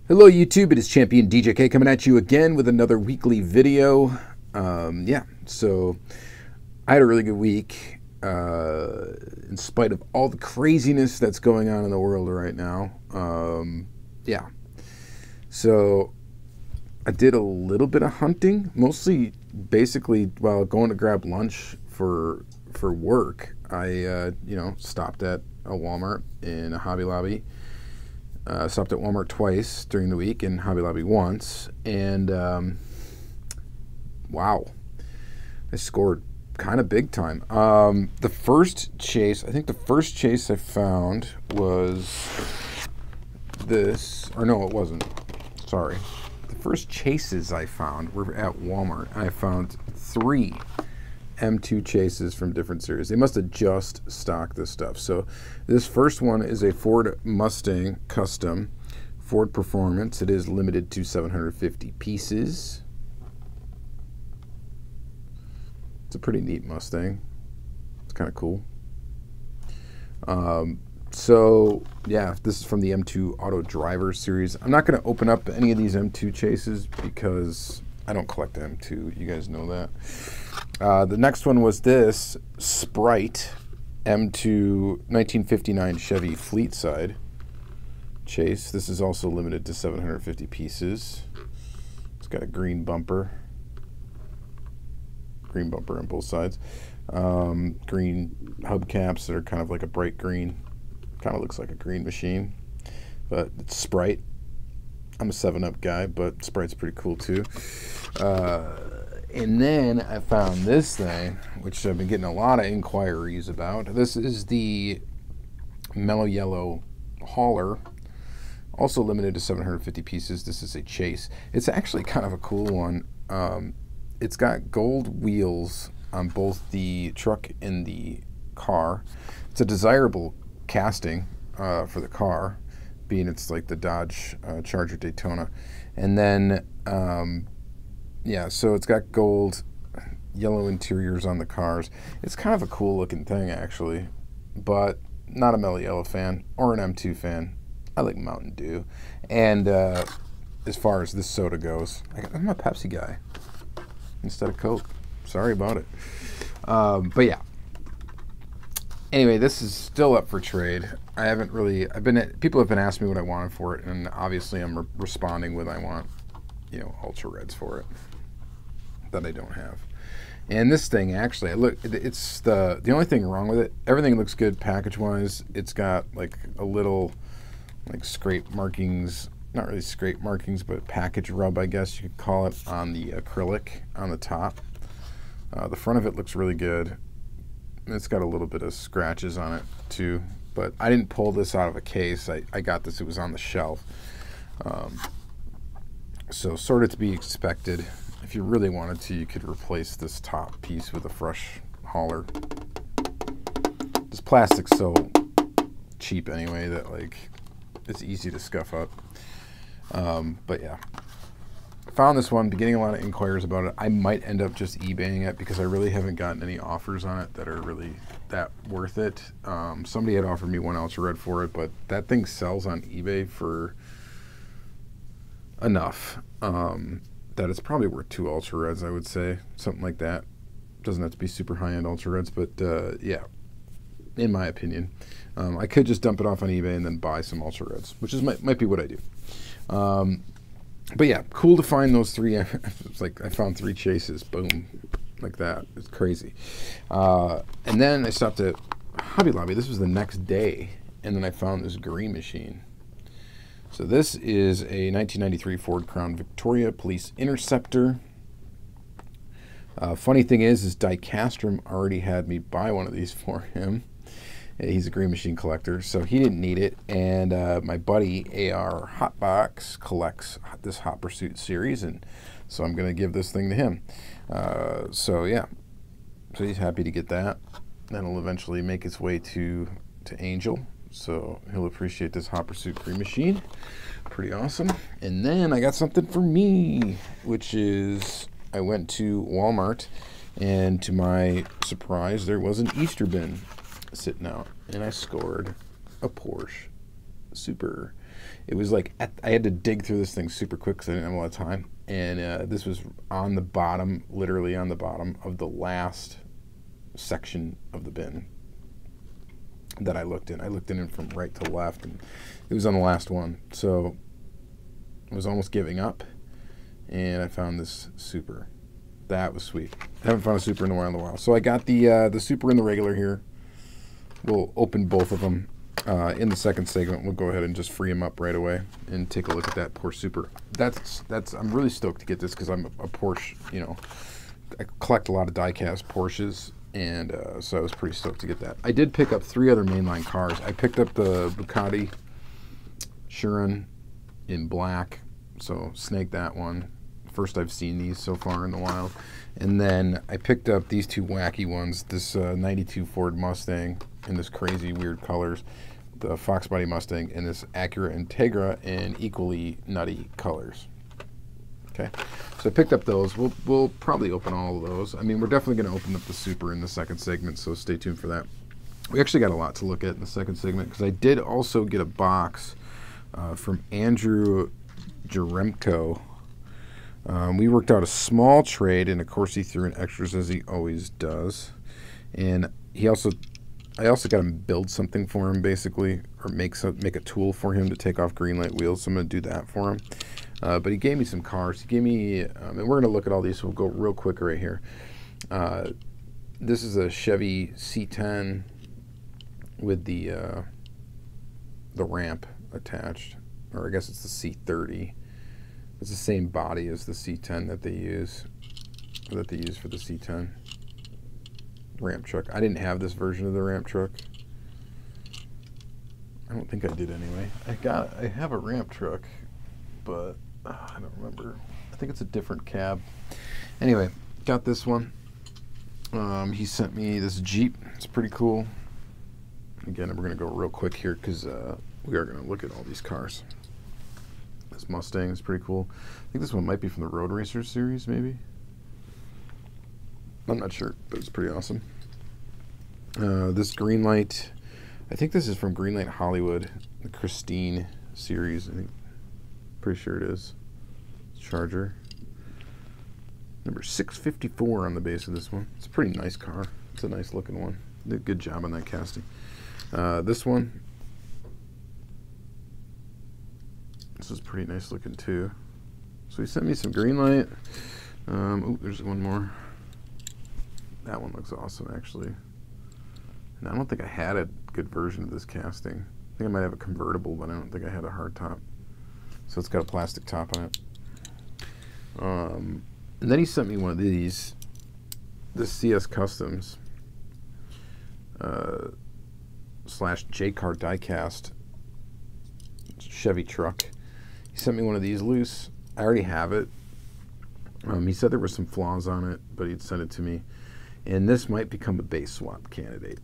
Hello YouTube, it is Championdjk coming at you again with another weekly video. So I had a really good week in spite of all the craziness that's going on in the world right now. So I did a little bit of hunting, mostly basically while going to grab lunch for work. I stopped at a Walmart and a Hobby Lobby. Stopped at Walmart twice during the week and Hobby Lobby once, and wow, I scored kind of big time. The first chase I found was this, or no, it wasn't. Sorry. The first chases I found were at Walmart. I found 3 M2 chases from different series. They must have just stocked this stuff. So this first one is a Ford Mustang Custom Ford Performance. It is limited to 750 pieces. It's a pretty neat Mustang. It's kind of cool. So yeah, this is from the M2 Auto Driver series. I'm not going to open up any of these M2 chases because I don't collect M2. You guys know that. The next one was this Sprite M2 1959 Chevy Fleetside chase. This is also limited to 750 pieces. It's got a green bumper on both sides. Green hubcaps that are kind of like a bright green. Kind of looks like a green machine, but it's Sprite. I'm a 7-Up guy, but Sprite's pretty cool too. And then I found this thing, which I've been getting a lot of inquiries about. This is the Mellow Yellow Hauler, also limited to 750 pieces. This is a chase. It's actually kind of a cool one. It's got gold wheels on both the truck and the car. It's a desirable casting for the car, being it's like the Dodge Charger Daytona. And then so it's got gold, yellow interiors on the cars. It's kind of a cool looking thing actually, but not a Mellow Yellow fan or an M2 fan. I like Mountain Dew. And as far as this soda goes, I'm a Pepsi guy instead of Coke. Sorry about it. But yeah. Anyway, this is still up for trade. People have been asking me what I wanted for it, and obviously I'm responding with I want, ultra reds for it that I don't have. And this thing actually, it's the only thing wrong with it. Everything looks good package wise. It's got like a little like scrape markings, not really scrape markings, but package rub, I guess you could call it, on the acrylic on the top. The front of it looks really good. It's got a little bit of scratches on it too, but I didn't pull this out of a case. I got this, it was on the shelf. So sort of to be expected. If you really wanted to, you could replace this top piece with a fresh hauler. This plastic's so cheap anyway that like it's easy to scuff up. But yeah, found this one, been getting a lot of inquiries about it. I might end up just eBaying it because I really haven't gotten any offers on it that are really that worth it. Somebody had offered me 1 ultra red for it, but that thing sells on eBay for enough that it's probably worth 2 ultra reds, I would say, something like that. Doesn't have to be super high-end ultra reds, but yeah, in my opinion, I could just dump it off on eBay and then buy some ultra reds, which is might be what I do. But yeah, cool to find those 3. It's like I found 3 chases, boom, like that. It's crazy. And then I stopped at Hobby Lobby. This was the next day, and then I found this green machine. So this is a 1993 Ford Crown Victoria Police Interceptor. Funny thing is Diecast already had me buy one of these for him. He's a green machine collector, so he didn't need it. And my buddy AR Hotbox collects this Hot Pursuit series, and so I'm going to give this thing to him. So yeah, so he's happy to get that. Then it'll eventually make its way to Angel, so he'll appreciate this Hot Pursuit green machine. Pretty awesome. And then I got something for me, which is I went to Walmart, and to my surprise, there was an Easter bin sitting out, and I scored a Porsche Super. It was like, I had to dig through this thing super quick because I didn't have a lot of time. And this was on the bottom, literally on the bottom of the last section of the bin that I looked in. I looked in it from right to left, and it was on the last one. So I was almost giving up, and I found this Super. That was sweet. I haven't found a Super in a while. So I got the Super and the regular here. We'll open both of them in the second segment. We'll go ahead and just free them up right away and take a look at that Porsche Super. I'm really stoked to get this because I'm a Porsche, you know, I collect a lot of diecast Porsches, and so I was pretty stoked to get that. I did pick up 3 other mainline cars. I picked up the Bugatti Chiron in black, so snagged that one. First I've seen these so far in the wild. And then I picked up these 2 wacky ones, this 92 Ford Mustang in this crazy weird colors, the Fox Body Mustang, and this Acura Integra in equally nutty colors. Okay, so I picked up those. We'll probably open all of those. I mean, we're definitely going to open up the Super in the second segment, so stay tuned for that. We actually got a lot to look at in the second segment because I did also get a box from Andrew Jaremko. We worked out a small trade, and of course he threw in extras as he always does. And I also got him build something for him, basically, or make a tool for him to take off Greenlight wheels. So I'm going to do that for him. But he gave me some cars. He gave me, and we're going to look at all these. So we'll go real quick right here. This is a Chevy C10 with the ramp attached, or I guess it's the C30. It's the same body as the C10 that they use for the C10 ramp truck. I didn't have this version of the ramp truck. I don't think I did anyway. I have a ramp truck, but I don't remember. I think it's a different cab. Anyway, got this one. He sent me this Jeep. It's pretty cool. Again, we're going to go real quick here because we are going to look at all these cars. This Mustang is pretty cool. I think this one might be from the Road Racers series, maybe. I'm not sure, but it's pretty awesome. This Greenlight, I think this is from Greenlight Hollywood, the Christine series. I think, pretty sure it is. Charger. Number 654 on the base of this one. It's a pretty nice car. It's a nice looking one. Did a good job on that casting. This one. This is pretty nice looking too. So he sent me some Greenlight. Oh, there's one more. That one looks awesome, actually. And I don't think I had a good version of this casting. I think I might have a convertible, but I don't think I had a hard top. So it's got a plastic top on it. And then he sent me one of these. This CS Customs slash J-Car diecast Chevy truck. He sent me one of these loose. I already have it. He said there were some flaws on it, but he'd send it to me. And this might become a base swap candidate.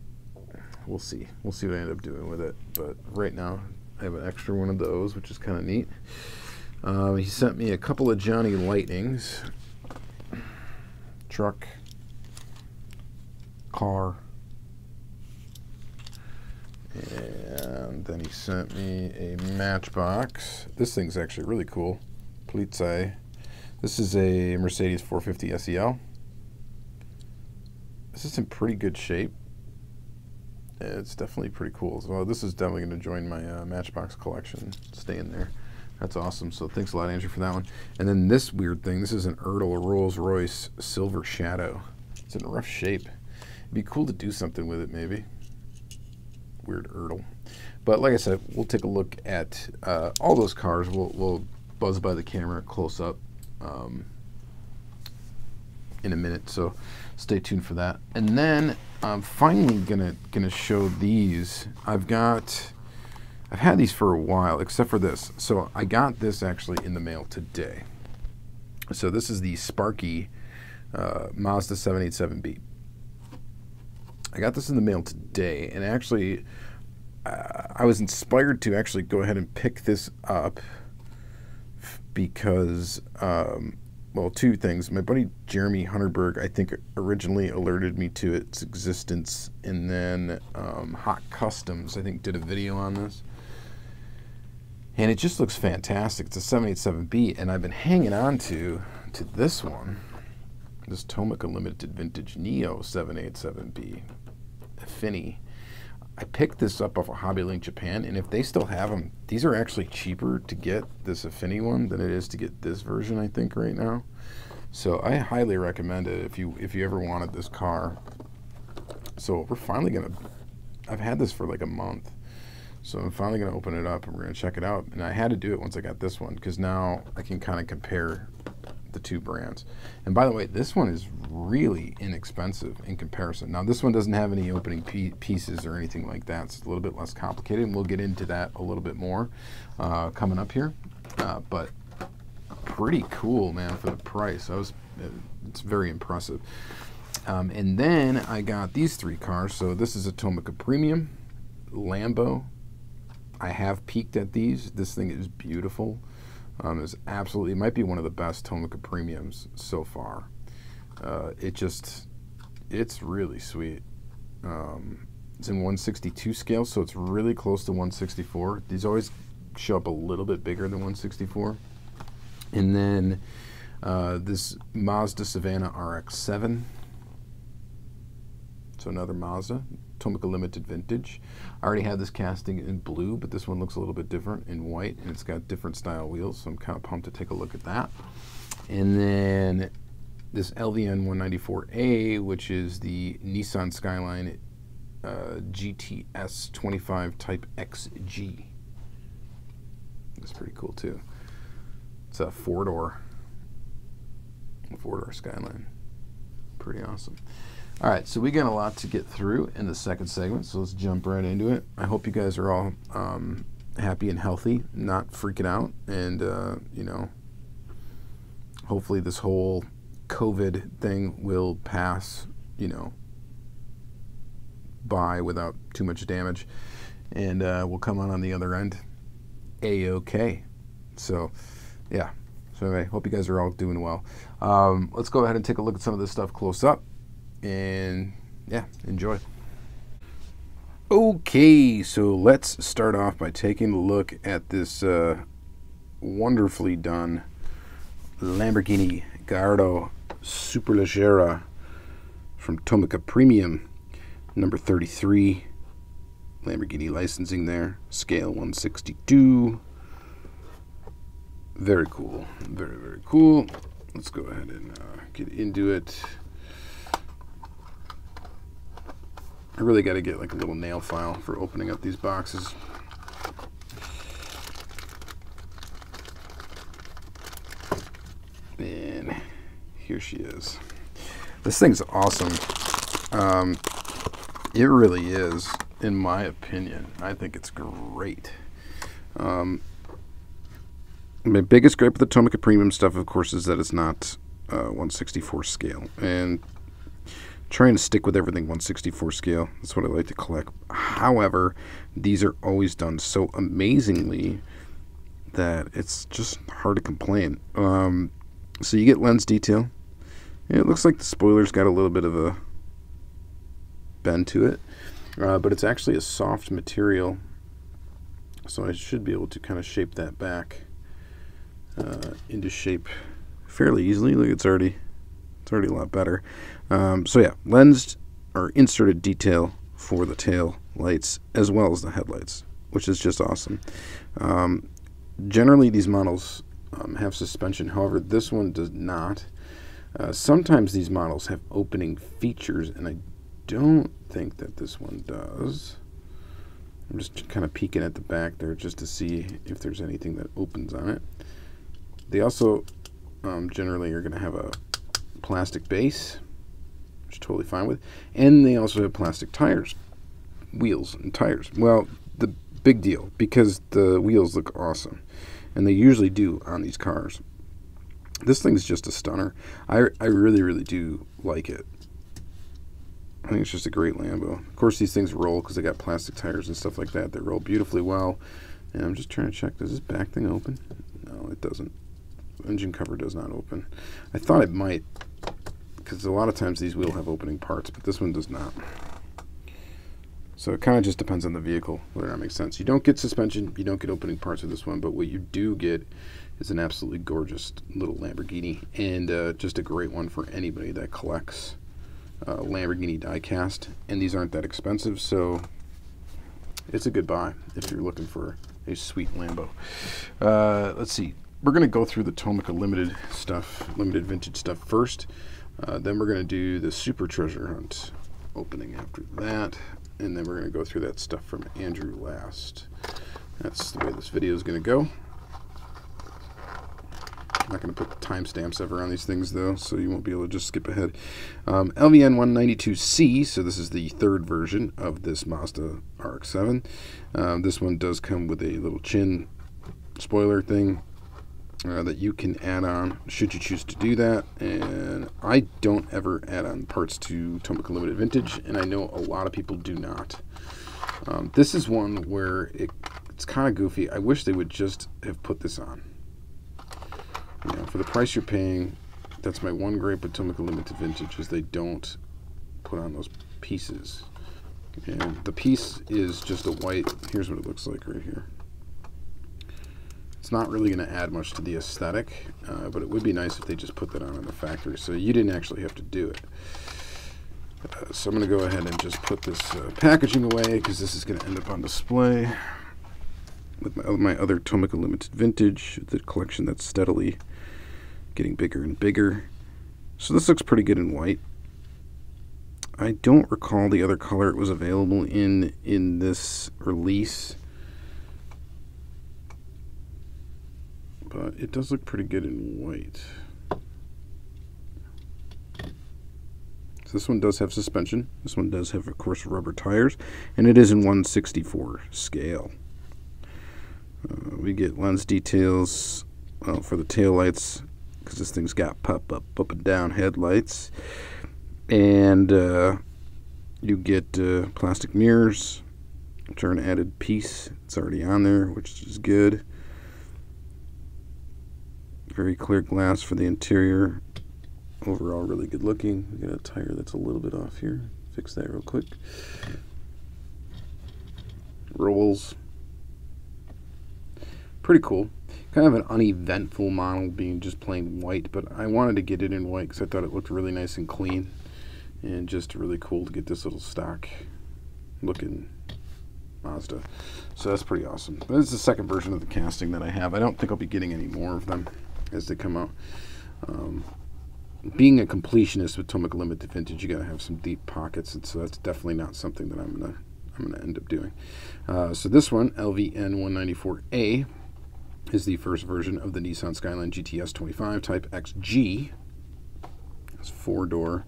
We'll see. We'll see what I end up doing with it. But right now, I have an extra one of those, which is kind of neat. He sent me a couple of Johnny Lightnings. Truck. Car. And then he sent me a Matchbox. This thing's actually really cool. Fleetside. This is a Mercedes 450 SEL. This is in pretty good shape. It's definitely pretty cool. So this is definitely going to join my Matchbox collection. Stay in there. That's awesome. So thanks a lot, Andrew, for that one. And then this weird thing. This is an Ertl Rolls-Royce Silver Shadow. It's in rough shape. It'd be cool to do something with it, maybe. Weird Ertl. But like I said, we'll take a look at all those cars. We'll buzz by the camera close up in a minute, so stay tuned for that. And then I'm finally gonna show these. I've had these for a while, except for this. So I got this actually in the mail today. So this is the Sparky Mazda 787B. I got this in the mail today, and actually I was inspired to actually go ahead and pick this up because, well, two things. My buddy Jeremy Hunterberg, I think, originally alerted me to its existence, and then Hot Customs, I think, did a video on this. And it just looks fantastic. It's a 787B, and I've been hanging on to this one, this Tomica Limited Vintage Neo 787B Affinity. I picked this up off of Hobby Link Japan, and if they still have them, these are actually cheaper to get this Affinity one than it is to get this version, I think, right now. So I highly recommend it if you ever wanted this car. So we're finally gonna, I've had this for like a month. So I'm finally going to open it up and we're going to check it out. And I had to do it once I got this one because now I can kind of compare the two brands. And by the way, this one is really inexpensive in comparison. Now this one doesn't have any opening pieces or anything like that. It's a little bit less complicated, and we'll get into that a little bit more coming up here. But pretty cool, man, for the price. It's very impressive. And then I got these three cars. So this is a Tomica Premium, Lambo. I have peeked at these. This thing is beautiful. It's absolutely, it might be one of the best Tomica Premiums so far. It's really sweet. It's in 162 scale, so it's really close to 164. These always show up a little bit bigger than 164. And then this Mazda Savannah RX7. So another Mazda, Tomica Limited Vintage. I already had this casting in blue, but this one looks a little bit different in white, and it's got different style wheels, so I'm kind of pumped to take a look at that. And then this LVN 194A, which is the Nissan Skyline GTS 25 Type XG. That's pretty cool too. It's a four-door Skyline. Pretty awesome. All right, so we got a lot to get through in the second segment, so let's jump right into it. I hope you guys are all happy and healthy, not freaking out, and you know, hopefully this whole COVID thing will pass, you know, by without too much damage, and we'll come on the other end A-okay. So, yeah. So anyway, hope you guys are all doing well. Let's go ahead and take a look at some of this stuff close up. And yeah, enjoy. Okay, so let's start off by taking a look at this wonderfully done Lamborghini Gallardo Superleggera from Tomica Premium, number 33. Lamborghini licensing there, scale 162. Very cool, very, very cool. Let's go ahead and get into it. I really got to get like a little nail file for opening up these boxes. And here she is. This thing's awesome. It really is, in my opinion. I think it's great. My biggest gripe with the Tomica Premium stuff, of course, is that it's not 164 scale. And trying to stick with everything 164 scale. That's what I like to collect. However, these are always done so amazingly that it's just hard to complain. So you get lens detail. And it looks like the spoiler's got a little bit of a bend to it, but it's actually a soft material, so I should be able to kind of shape that back into shape fairly easily. Look, it's already a lot better. So yeah, lensed or inserted detail for the tail lights as well as the headlights, which is just awesome. Generally these models have suspension, however this one does not. Sometimes these models have opening features, and I don't think that this one does. I'm just kind of peeking at the back there just to see if there's anything that opens on it. They also generally are going to have a plastic base, which I'm totally fine with, and they also have plastic tires, wheels and tires. Well, the big deal, because the wheels look awesome, and they usually do on these cars. This thing's just a stunner. I really, really do like it. I think it's just a great Lambo. Of course, these things roll because they got plastic tires and stuff like that. They roll beautifully well. And I'm just trying to check, does this back thing open? No, it doesn't. The engine cover does not open. I thought it might, because a lot of times these will have opening parts, but this one does not. So it kind of just depends on the vehicle, whether that makes sense. You don't get suspension, you don't get opening parts with this one, but what you do get is an absolutely gorgeous little Lamborghini, and just a great one for anybody that collects Lamborghini diecast. And these aren't that expensive, so it's a good buy if you're looking for a sweet Lambo. Let's see. We're going to go through the Tomica limited stuff, limited vintage stuff first. Then we're going to do the Super Treasure Hunt opening after that. And then we're going to go through that stuff from Andrew last. That's the way this video is going to go. I'm not going to put timestamps ever on these things, though, so you won't be able to just skip ahead. LVN 192C, so this is the third version of this Mazda RX-7. This one does come with a little chin spoiler thing that you can add on should you choose to do that. And I don't ever add on parts to Tomica Limited Vintage, and I know a lot of people do not. This is one where it's kind of goofy. I wish they would just have put this on. You know, for the price you're paying, that's my one gripe with Tomica Limited Vintage, is they don't put on those pieces. And the piece is just a white, here's what it looks like right here. It's not really going to add much to the aesthetic, but it would be nice if they just put that on in the factory so you didn't actually have to do it. So I'm going to go ahead and just put this packaging away, because this is going to end up on display with my other Tomica Limited Vintage, the collection that's steadily getting bigger and bigger. So this looks pretty good in white. I don't recall the other color it was available in this release, but it does look pretty good in white. So this one does have suspension. This one does have, of course, rubber tires, and it is in 1/64 scale. We get lens details for the taillights, because this thing's got pop up and down headlights, and you get plastic mirrors, which are an added piece. It's already on there, which is good. Very clear glass for the interior. Overall, really good looking. We got a tire that's a little bit off here. Fix that real quick. Rolls. Pretty cool. Kind of an uneventful model, being just plain white, but I wanted to get it in white because I thought it looked really nice and clean, and just really cool to get this little stock looking Mazda. So that's pretty awesome. But this is the second version of the casting that I have. I don't think I'll be getting any more of them as they come out. Being a completionist with Tomica Limited Vintage, you gotta have some deep pockets, and so that's definitely not something that I'm gonna end up doing. So this one, LVN 194A, is the first version of the Nissan Skyline GTS 25 Type XG. It's 4-door.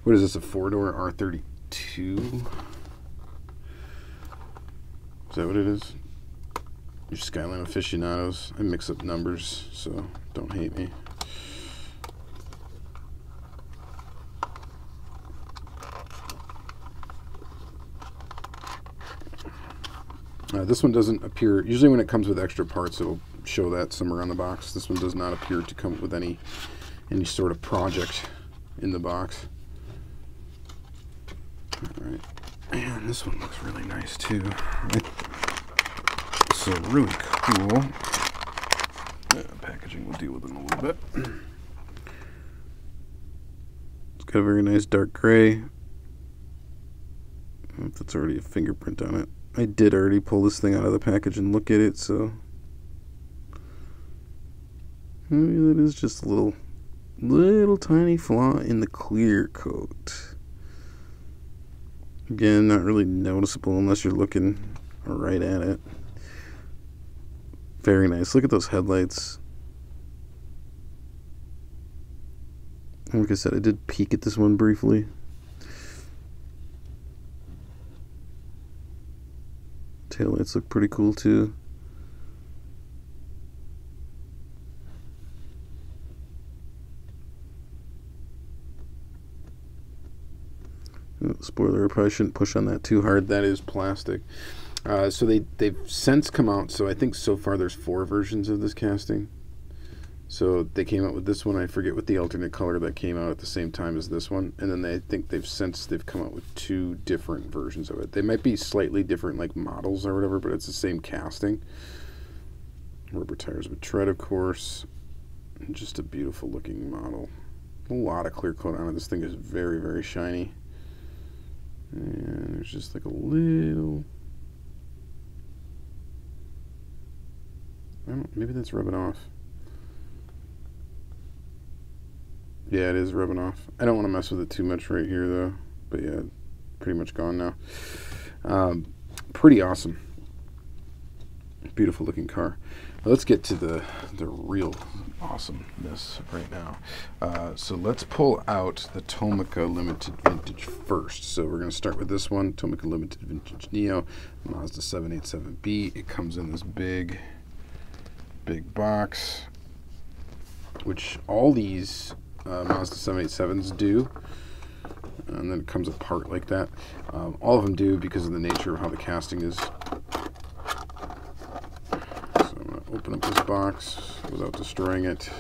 What is this, a 4-door R32? Is that what it is? Your Skyline aficionados. I mix up numbers, so don't hate me. This one doesn't appear, usually when it comes with extra parts, it'll show that somewhere on the box. This one does not appear to come with any sort of project in the box. Alright, and this one looks really nice too. So really cool. Packaging will deal with it in a little bit. It's got a very nice dark gray. I don't know if that's already a fingerprint on it. I did already pull this thing out of the package and look at it, so maybe that is just a little tiny flaw in the clear coat. Again, not really noticeable unless you're looking right at it. Very nice. Look at those headlights. Like I said, I did peek at this one briefly. Taillights look pretty cool too. Spoiler, I probably shouldn't push on that too hard. That is plastic. So they've since come out, so I think so far there's 4 versions of this casting. So they came out with this one. I forget what the alternate color that came out at the same time as this one. And then I think they've come out with 2 different versions of it. They might be slightly different, like models or whatever, but it's the same casting. Rubber tires with tread, of course. And just a beautiful looking model. A lot of clear coat on it. This thing is very, very shiny. And there's just like a little... I don't know, maybe that's rubbing off. Yeah, it is rubbing off. I don't want to mess with it too much right here, though. But yeah, pretty much gone now. Pretty awesome. Beautiful looking car. Now let's get to the real awesomeness right now. So let's pull out the Tomica Limited Vintage first. So we're going to start with this one, Tomica Limited Vintage Neo, Mazda 787B. It comes in this big box, which all these Mazda 787s do, and then it comes apart like that. All of them do because of the nature of how the casting is. So I'm going to open up this box without destroying it.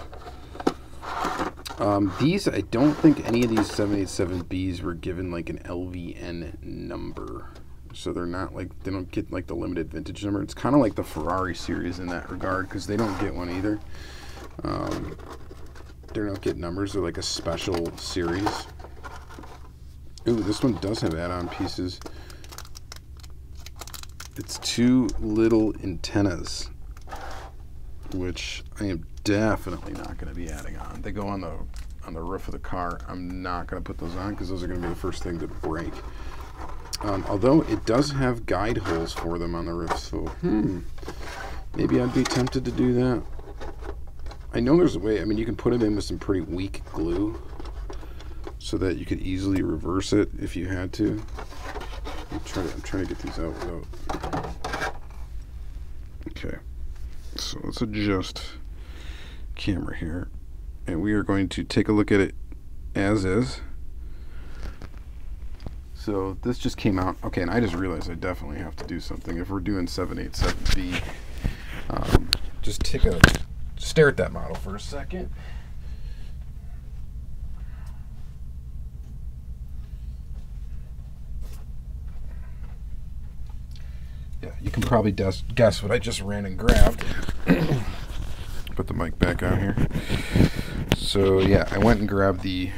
These, I don't think any of these 787Bs were given like an LVN number. So they're not like, they don't get like the limited vintage number. It's kind of like the Ferrari series in that regard, because they don't get one either. They don't get numbers. They're like a special series. Ooh, this one does have add-on pieces. It's 2 little antennas, which I am definitely not going to be adding on. They go on the roof of the car. I'm not going to put those on because those are going to be the first thing to break. Although it does have guide holes for them on the roof, so maybe I'd be tempted to do that. I know there's a way. I mean, you can put it in with some pretty weak glue so that you could easily reverse it if you had to. I'm trying to get these out without. Okay, so let's adjust camera here, and we are going to take a look at it as is. So this just came out. Okay, and I just realized I definitely have to do something. If we're doing 787B, just stare at that model for a second. Yeah, you can probably guess what I just ran and grabbed. Put the mic back on here. So yeah, I went and grabbed the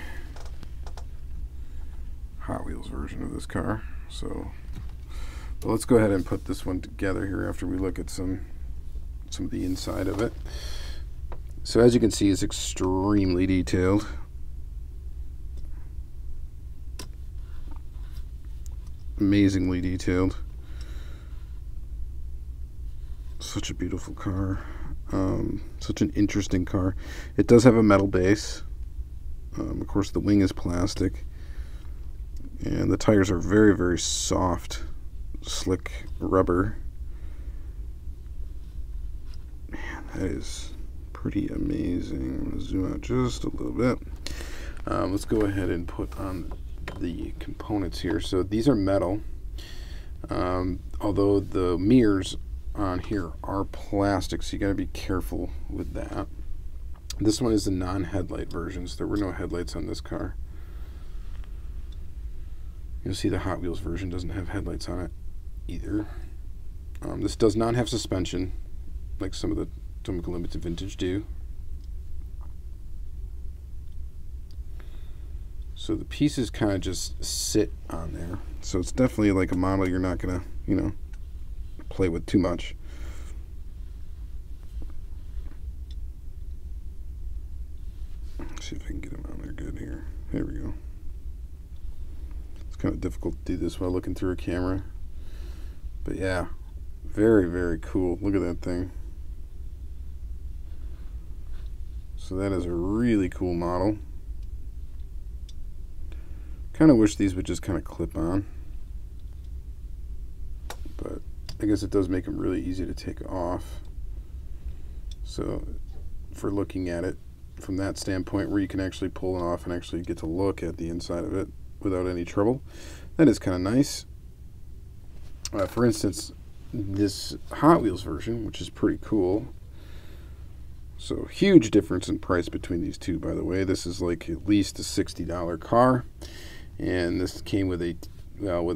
Hot Wheels version of this car. So let's go ahead and put this one together here after we look at some of the inside of it. So as you can see, it's extremely detailed. Amazingly detailed. Such a beautiful car. Such an interesting car. It does have a metal base. Of course, the wing is plastic. And the tires are very, very soft, slick rubber. Man, that is pretty amazing. I'm going to zoom out just a little bit. Let's go ahead and put on the components here. So these are metal, although the mirrors on here are plastic, so you got to be careful with that. This one is the non-headlight version, so there were no headlights on this car. You'll see the Hot Wheels version doesn't have headlights on it either. This does not have suspension like some of the Tomica Limited Vintage do. So the pieces kind of just sit on there. So it's definitely like a model you're not going to, you know, play with too much. Let's see if I can get them on there good here. There we go. It's kind of difficult to do this while looking through a camera. But yeah, very, very cool. Look at that thing. So that is a really cool model. Kind of wish these would just kind of clip on. But I guess it does make them really easy to take off. So for looking at it from that standpoint where you can actually pull it off and actually get to look at the inside of it without any trouble, that is kind of nice. For instance, this Hot Wheels version, which is pretty cool. So huge difference in price between these two, by the way. This is like at least a $60 car, and this came with a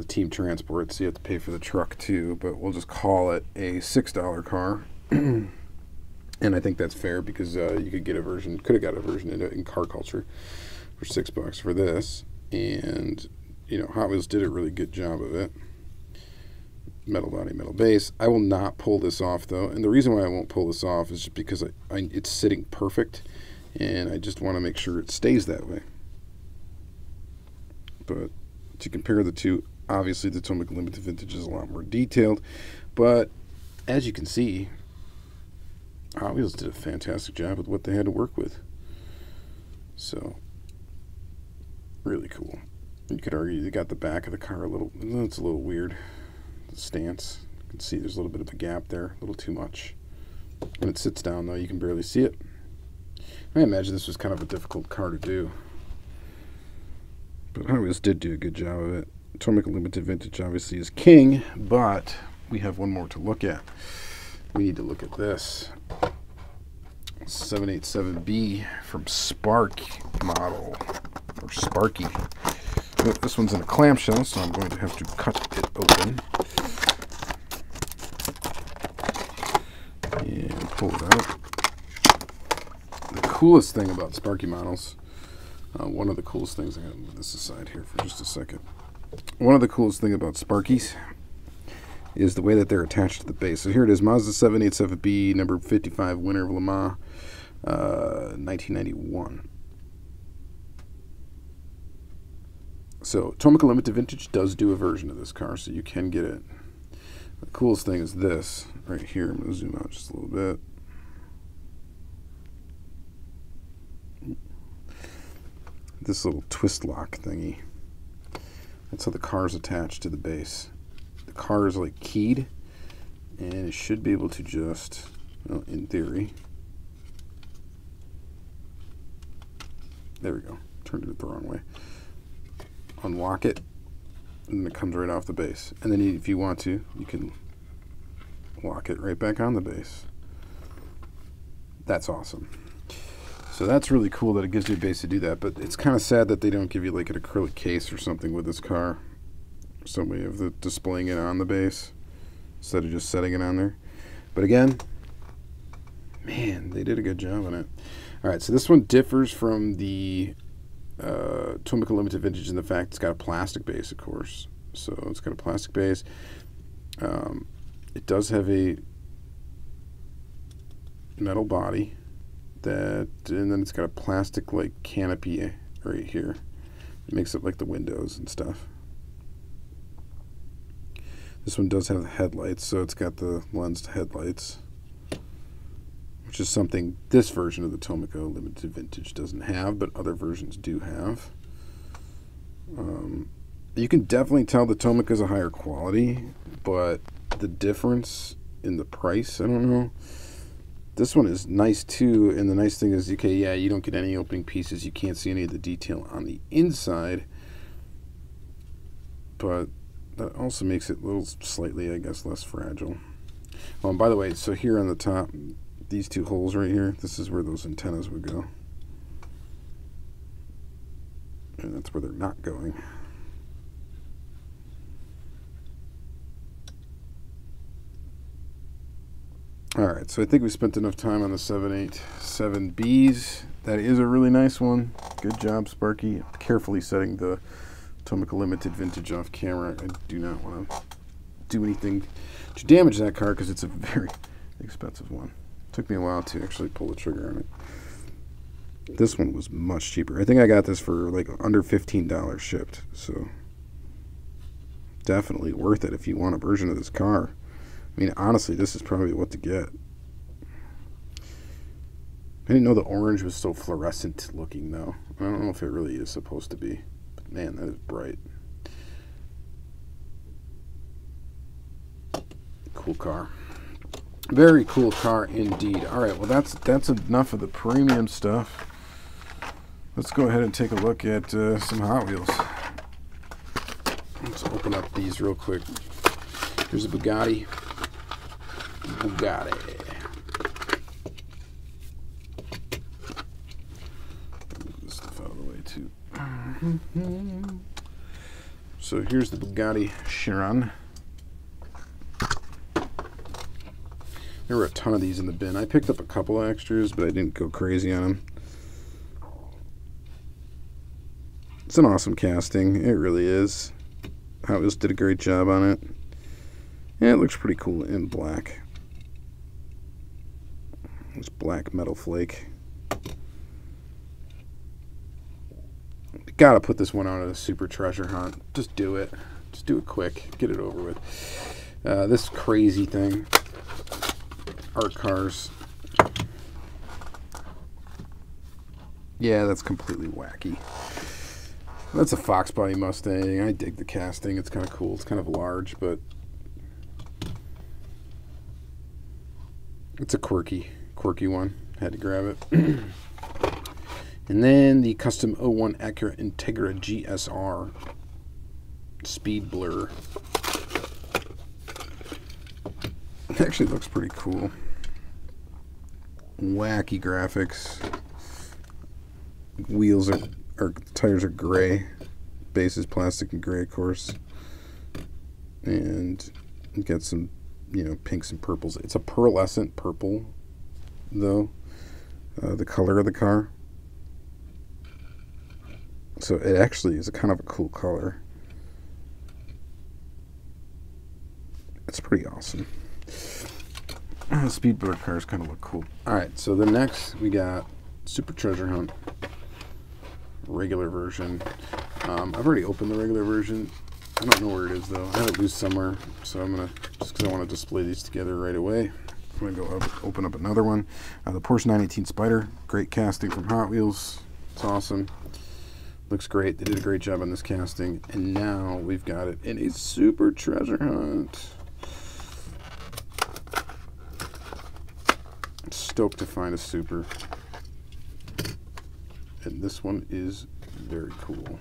team transport, so you have to pay for the truck too, but we'll just call it a $6 car. And I think that's fair because you could have got a version in car culture for $6 for this. And, you know, Hot Wheels did a really good job of it. Metal body, metal base. I will not pull this off, though. And the reason why I won't pull this off is just because it's sitting perfect, and I just want to make sure it stays that way. But to compare the two, obviously the Tomica Limited Vintage is a lot more detailed. But as you can see, Hot Wheels did a fantastic job with what they had to work with. So, really cool. You could argue they got the back of the car it's a little weird. The stance. You can see there's a little bit of a gap there, a little too much. When it sits down, though, you can barely see it. I imagine this was kind of a difficult car to do. But Hot Wheels did do a good job of it. Tomica Limited Vintage obviously is king, but we have one more to look at. We need to look at this 787B from Spark model, or Sparky. But this one's in a clamshell, so I'm going to have to cut it open and pull it out. The coolest thing about Sparky models, one of the coolest things, I'm going to move this aside here for just a second. One of the coolest things about Sparkies is the way that they're attached to the base. So here it is, Mazda 787B, number 55, winner of Le Mans, 1991. So Tomica Limited Vintage does do a version of this car, so you can get it. The coolest thing is this right here. I'm going to zoom out just a little bit. This little twist lock thingy. That's how the car's attached to the base. The car is like keyed, and it should be able to just, well, in theory. There we go. Turned it the wrong way. Unlock it, and it comes right off the base. And then if you want to, you can lock it right back on the base. That's awesome. So that's really cool that it gives you a base to do that, but it's kind of sad that they don't give you like an acrylic case or something with this car. Some way of displaying it on the base instead of just setting it on there. But again, man, they did a good job on it. All right, so this one differs from the Tomica Limited Vintage in the fact it's got a plastic base, of course. So it's got a plastic base. It does have a metal body, and then it's got a plastic like canopy right here. It makes it like the windows and stuff. This one does have the headlights, so it's got the lensed headlights, which is something this version of the Tomica Limited Vintage doesn't have, but other versions do have. You can definitely tell the Tomica is a higher quality, but the difference in the price, I don't know. This one is nice too, and the nice thing is, okay, yeah, you don't get any opening pieces. You can't see any of the detail on the inside, but that also makes it a little slightly, I guess, less fragile. Oh, and by the way, so here on the top, these two holes right here, this is where those antennas would go. And that's where they're not going. Alright, so I think we spent enough time on the 787Bs. That is a really nice one. Good job, Sparky. Carefully setting the Tomica Limited Vintage off camera. I do not want to do anything to damage that car because it's a very expensive one. It took me a while to actually pull the trigger on it. This one was much cheaper. I think I got this for like under $15 shipped. So definitely worth it if you want a version of this car. I mean, honestly, this is probably what to get. I didn't know the orange was so fluorescent looking, though. I don't know if it really is supposed to be. But man, that is bright. Cool car. Very cool car indeed. All right, well, that's enough of the premium stuff. Let's go ahead and take a look at some Hot Wheels. Let's open up these real quick. Here's a Bugatti. So here's the Bugatti Chiron. There were a ton of these in the bin. I picked up a couple of extras, but I didn't go crazy on them. It's an awesome casting. It really is. Hotwheels did a great job on it. Yeah, it looks pretty cool in black. This black metal flake. Gotta put this one out at a super treasure hunt. Just do it. Just do it quick. Get it over with. This crazy thing. Art cars. Yeah, that's completely wacky. That's a Fox Body Mustang. I dig the casting. It's kind of cool. It's kind of large, but it's a quirky one. Had to grab it. And then the custom 01 Acura Integra GSR Speed Blur. It actually looks pretty cool. Wacky graphics. Wheels are tires are gray. Base is plastic and gray, of course. And you got some, pinks and purples. It's a pearlescent purple, though. The color of the car. So it actually is a kind of a cool color. It's pretty awesome. Speed Blur cars kind of look cool. Alright, so the next we got Super Treasure Hunt. Regular version. I've already opened the regular version. I don't know where it is though. I have it loose somewhere, so I'm gonna, just because I want to display these together right away, I'm gonna go open up another one. The Porsche 918 Spyder, great casting from Hot Wheels. It's awesome. Looks great. They did a great job on this casting, and now we've got it in a Super Treasure Hunt. Stoked to find a Super. And this one is very cool.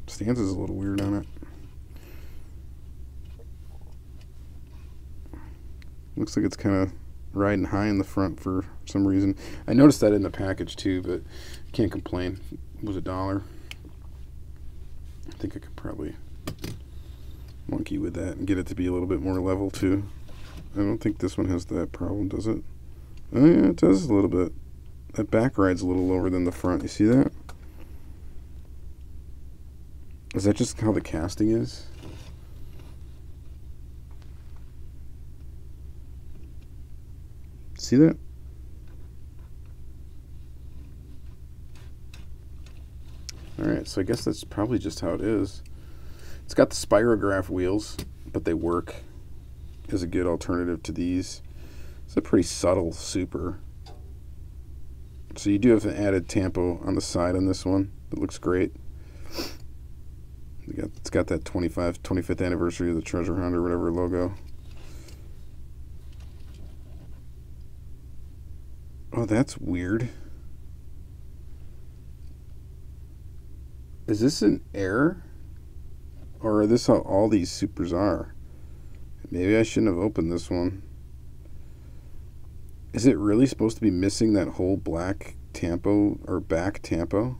Stance is a little weird on it. Looks like it's kind of riding high in the front for some reason. I noticed that in the package too, but can't complain. It was $1. I think I could probably monkey with that and get it to be a little bit more level too. I don't think this one has that problem, does it? Oh yeah, it does a little bit. That back ride's a little lower than the front. You see that? Is that just how the casting is? See that? Alright, so I guess that's probably just how it is. It's got the spirograph wheels, but they work as a good alternative to these. It's a pretty subtle Super. So you do have an added tampo on the side on this one. It looks great. It's got that 25th anniversary of the Treasure Hunt or whatever logo. Oh, that's weird. Is this an error? Or are this how all these Supers are? Maybe I shouldn't have opened this one. Is it really supposed to be missing that whole black tampo or back tampo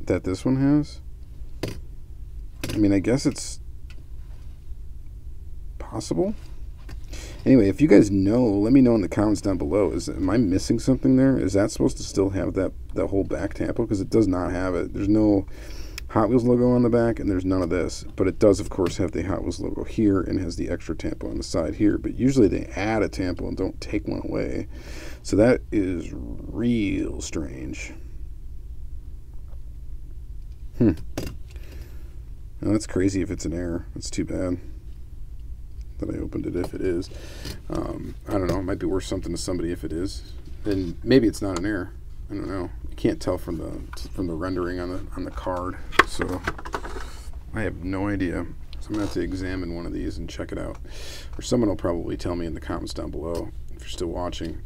that this one has? I mean, I guess it's possible. Anyway, if you guys know, let me know in the comments down below. Am I missing something there? Is that supposed to still have that whole back tampo? Because it does not have it. There's no Hot Wheels logo on the back, and there's none of this. But it does, of course, have the Hot Wheels logo here and has the extra tampo on the side here. But usually they add a tampo and don't take one away. So that is real strange. Now, that's crazy if it's an error. That's too bad that I opened it if it is. I don't know. It might be worth something to somebody if it is. Then maybe it's not an error. I don't know. You can't tell from the rendering on the card. So I have no idea. So I'm gonna have to examine one of these and check it out. Or someone will probably tell me in the comments down below if you're still watching.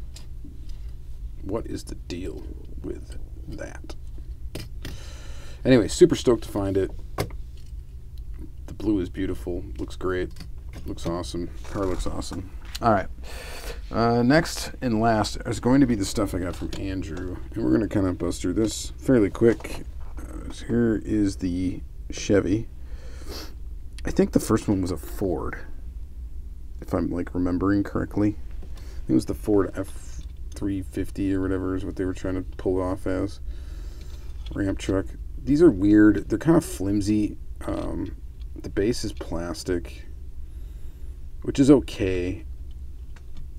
What is the deal with that? Anyway, super stoked to find it. The blue is beautiful. Looks great. Looks awesome. Car looks awesome. All right. Next and last is going to be the stuff I got from Andrew. And we're going to kind of bust through this fairly quick. So here is the Chevy. I think the first one was a Ford, if I'm like remembering correctly. I think it was the Ford F350 or whatever is what they were trying to pull it off as. Ramp truck. These are weird. They're kind of flimsy. The base is plastic, which is okay.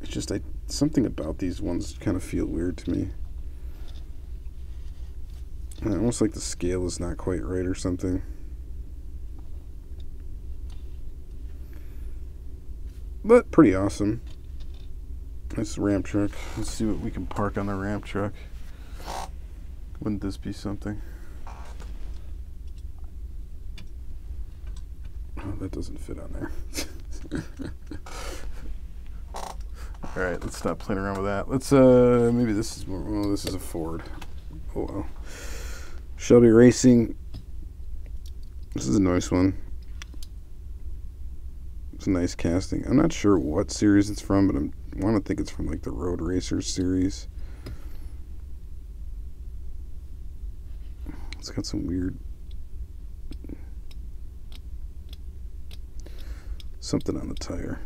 It's just something about these ones kind of feel weird to me. Almost like the scale is not quite right or something. But pretty awesome. Nice ramp truck. Let's see what we can park on the ramp truck. Wouldn't this be something? Oh, that doesn't fit on there. All right, let's stop playing around with that. Let's maybe this is more. Oh, this is a Ford. Oh well. Shelby Racing. This is a nice one. It's a nice casting. I'm not sure what series it's from, but I want to think it's from like the Road Racers series. It's got some weird something on the tire.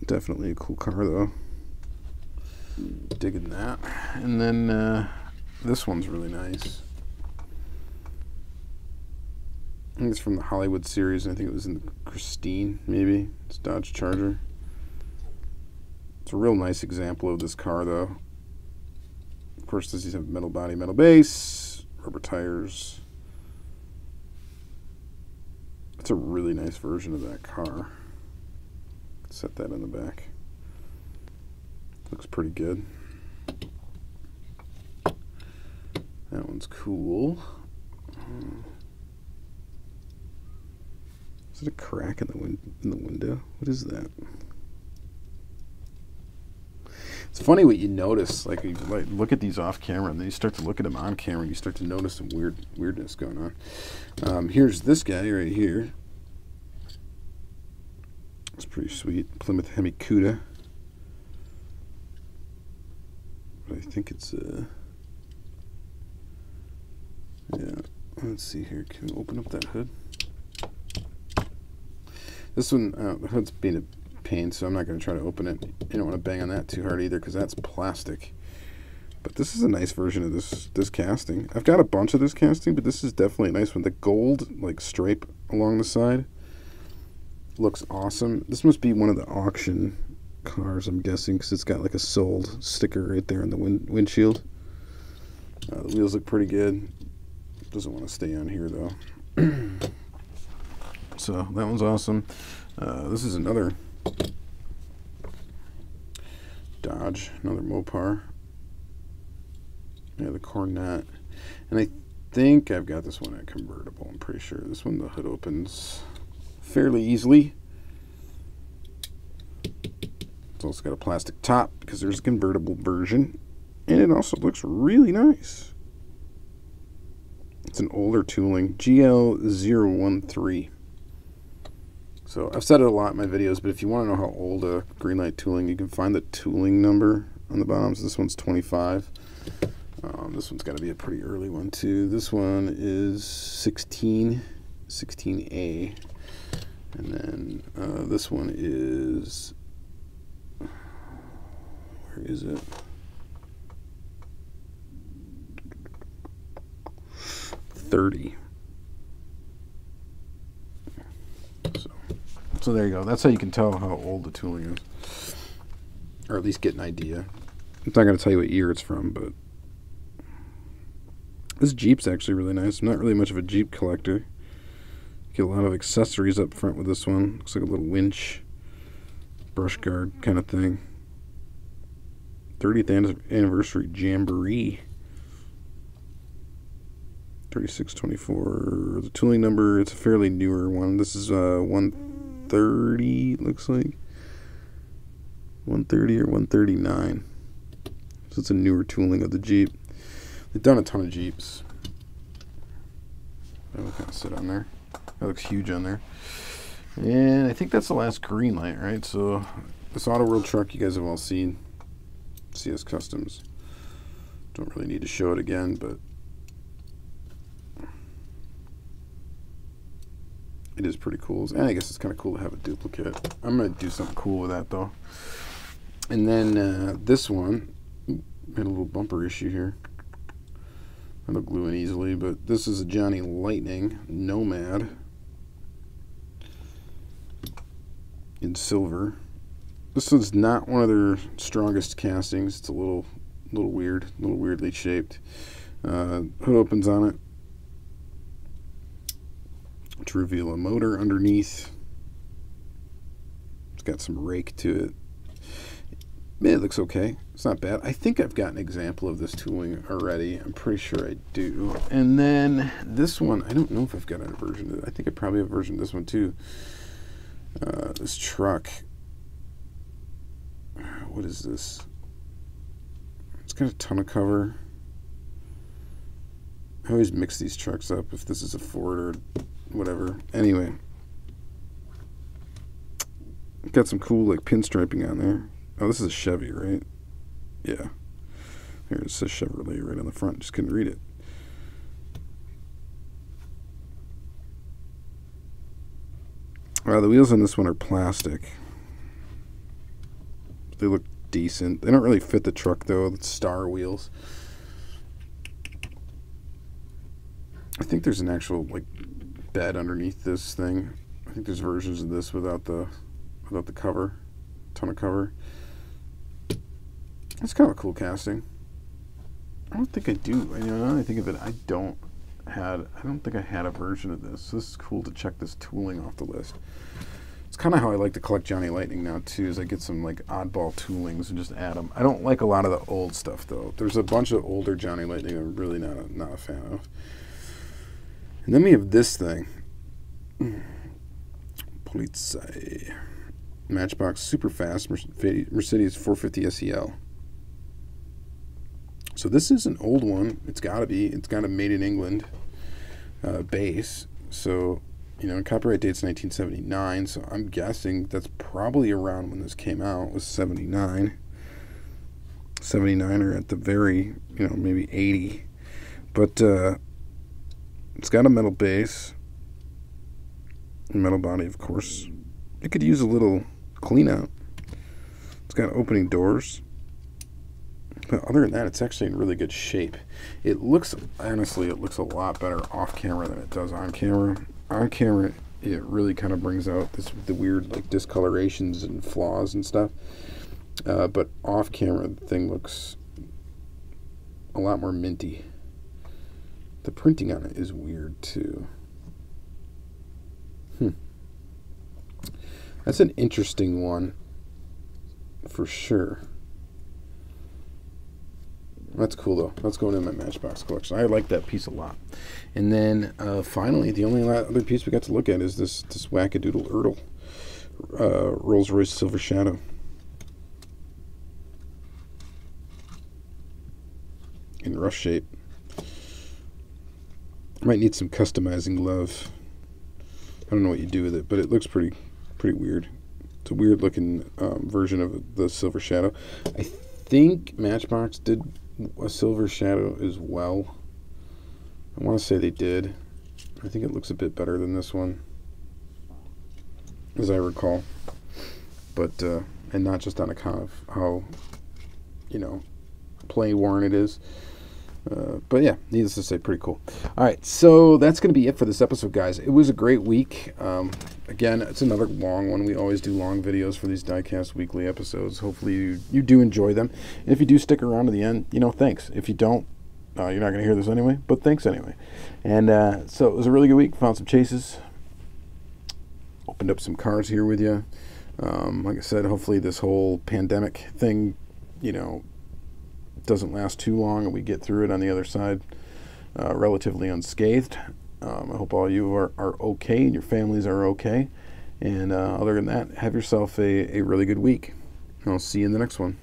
Definitely a cool car though. Digging that. And then this one's really nice. I think it's from the Hollywood series. I think it was in the Christine, maybe. It's Dodge Charger. It's a real nice example of this car though. Of course, these have metal body, metal base, rubber tires. It's a really nice version of that car. Set that in the back. Looks pretty good. That one's cool. Is it a crack in the window? What is that? It's funny what you notice. Like you look at these off camera, and then you start to look at them on camera, and you start to notice some weirdness going on. Here's this guy right here. It's pretty sweet. Plymouth Hemi Cuda. But I think it's yeah. Let's see here. Can we open up that hood? This one, the hood's being a pain, so I'm not going to try to open it. You don't want to bang on that too hard either, because that's plastic. But this is a nice version of this casting. I've got a bunch of this casting, but this is definitely a nice one. The gold like stripe along the side looks awesome. This must be one of the auction cars, I'm guessing, because it's got like a sold sticker right there in the windshield. The wheels look pretty good. Doesn't want to stay on here though. So that one's awesome. This is another Dodge, another Mopar. Yeah, the Cornet. And I think I've got this one at convertible. I'm pretty sure. This one, the hood opens fairly easily. It's also got a plastic top because there's a convertible version. And it also looks really nice. It's an older tooling, GL013. So I've said it a lot in my videos, but if you want to know how old a Greenlight tooling, you can find the tooling number on the bottom. So this one's 25. This one's got to be a pretty early one too. This one is 16, 16A. And then this one is, where is it? 30. So there you go. That's how you can tell how old the tooling is. Or at least get an idea. I'm not going to tell you what year it's from, but this Jeep's actually really nice. I'm not really much of a Jeep collector. Get a lot of accessories up front with this one. Looks like a little winch, brush guard kind of thing. 30th Anniversary Jamboree. 3624. The tooling number, it's a fairly newer one. This is 130, looks like. 130 or 139. So it's a newer tooling of the Jeep. They've done a ton of Jeeps. That'll kind of sit on there. That looks huge on there. And I think that's the last Greenlight, right? So this Auto World truck you guys have all seen. CS Customs. Don't really need to show it again, but it is pretty cool. And I guess it's kind of cool to have a duplicate. I'm going to do something cool with that, though. And then this one, had a little bumper issue here. That'll glue in easily, but this is a Johnny Lightning Nomad in silver. This one's not one of their strongest castings. It's a little weird, a little weirdly shaped. Hood opens on it to reveal a motor underneath. It's got some rake to it. Man, it looks okay. It's not bad. I think I've got an example of this tooling already. I'm pretty sure I do. And then this one, I don't know if I've got a version of it. I think I probably have a version of this one too. This truck. What is this? It's got a tonneau cover. I always mix these trucks up if this is a Ford or whatever. Anyway. Got some cool like pinstriping on there. Oh, this is a Chevy, right? Yeah. Here, it says Chevrolet right on the front. Just couldn't read it. The wheels on this one are plastic. They look decent. They don't really fit the truck, though. It's Star wheels. I think there's an actual, like, bed underneath this thing. I think there's versions of this without the cover. Tonneau cover. That's kind of a cool casting. I don't think I do. You know, now that I think of it, I don't think I had a version of this. So this is cool to check this tooling off the list. It's kind of how I like to collect Johnny Lightning now too, is I get some like oddball toolings and just add them. I don't like a lot of the old stuff though. There's a bunch of older Johnny Lightning I'm really not a fan of. And then we have this thing. Fleetside. Matchbox Superfast Mercedes 450 SEL. So this is an old one. It's got to be. It's got a made in England base. So, you know, copyright date's 1979. So I'm guessing that's probably around when this came out. It was 79. 79 or at the very, you know, maybe 80. But it's got a metal base. Metal body, of course. It could use a little clean out. It's got opening doors. But other than that, it's actually in really good shape. It looks, honestly, it looks a lot better off camera than it does on camera. On camera, it really kind of brings out the weird like discolorations and flaws and stuff. But off camera, the thing looks a lot more minty. The printing on it is weird too. That's an interesting one, for sure. That's cool though. That's going in my Matchbox collection. I like that piece a lot. And then finally, the only other piece we got to look at is this wackadoodle Erdl Rolls-Royce Silver Shadow. In rough shape. Might need some customizing love. I don't know what you do with it, but it looks pretty weird. It's a weird looking version of the Silver Shadow. I think Matchbox did a Silver Shadow as well. I want to say they did. I think it looks a bit better than this one, as I recall. But and not just on account of how, you know, play worn it is. But yeah, needless to say, pretty cool. All right, so that's going to be it for this episode, guys. It was a great week. Again, it's another long one. We always do long videos for these Diecast weekly episodes. Hopefully you do enjoy them. And if you do stick around to the end, you know, thanks. If you don't, you're not going to hear this anyway, but thanks anyway. And so it was a really good week. Found some chases. Opened up some cars here with you. Like I said, hopefully this whole pandemic thing, you know, doesn't last too long and we get through it on the other side relatively unscathed. I hope all you are okay and your families are okay. And other than that, have yourself a really good week. I'll see you in the next one.